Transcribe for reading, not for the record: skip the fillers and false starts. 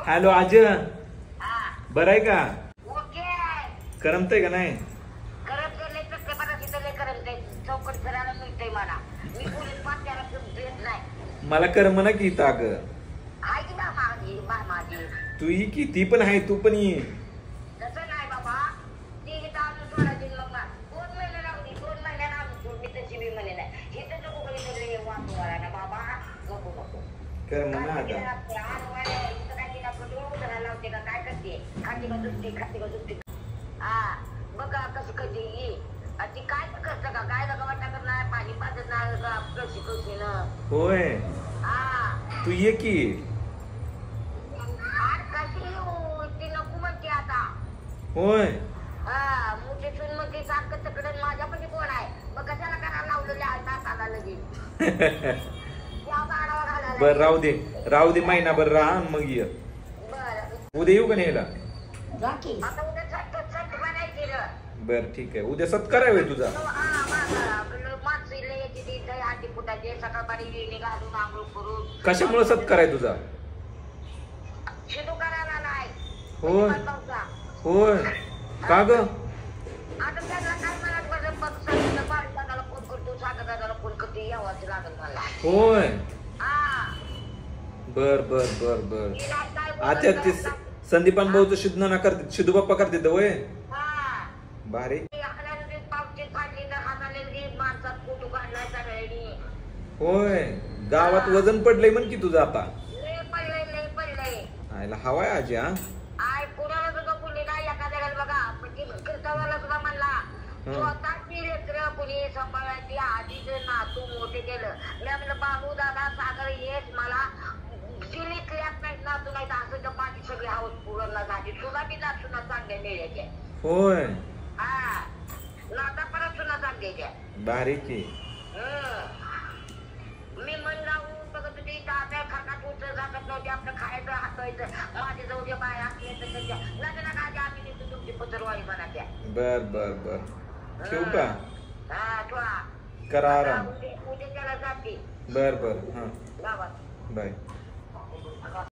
Hello आज बरं आहे का? करमतय का नाही? मला करम ना की ताग तू ही की ती पण आहे, तू पण ये. करम ना आता बघा कसं कधी ती काय करतं का काय बघा वाटत नाही पाणी पाजत नाही कशी कशी ना. होय तू ये की. कशी ती नको म्हणते आता. होय मुठीतून मग ती सारखं तिकडे माझ्या पण कोण आहे मग कशाला करायला लावलेले आहे आला लगेच. बर राहू दे महिनाभर राहा मग ये. उद्या येऊ का न्यायला? बर ठीक आहे, उद्या सत्कार आहे तुझा. कशामुळे सत्कार आहे तुझा? होय होय का ग? होय बर बर बर बर. आता ते संदीपान भाऊचं शिदना करते, शिदू बाप्पा करते वय भारी. होय गावात वजन पडलंय म्हण की तुझं आता. आयला हवाय आजी. हा कुणी सांभाळायची आधीच नातू मोठे केलं मी म्हणलं बाबू दादा सागर येस मला दिल्लीतल्यात नाही नातू नाही असं तर माझी सगळी हाऊस पूर्ण झाली. तुला बी नातूना चांगल्या मिळायच्या. होय हा नाता परत तुला चांगल्या भारी की. मी मन लावून बघत होती दादा खाकात उचल जागत नव्हते आपलं खायचं हातायचं माझे जाऊ दे बाय असले तर त्याच्या लग्न काढे आम्ही देतो तुमची पत्रवाळी म्हणाच्या. बर बर बर ठेवू का? हा ठेवा करा आराम. उद्या त्याला जाते. बर बर हा गावात बाय.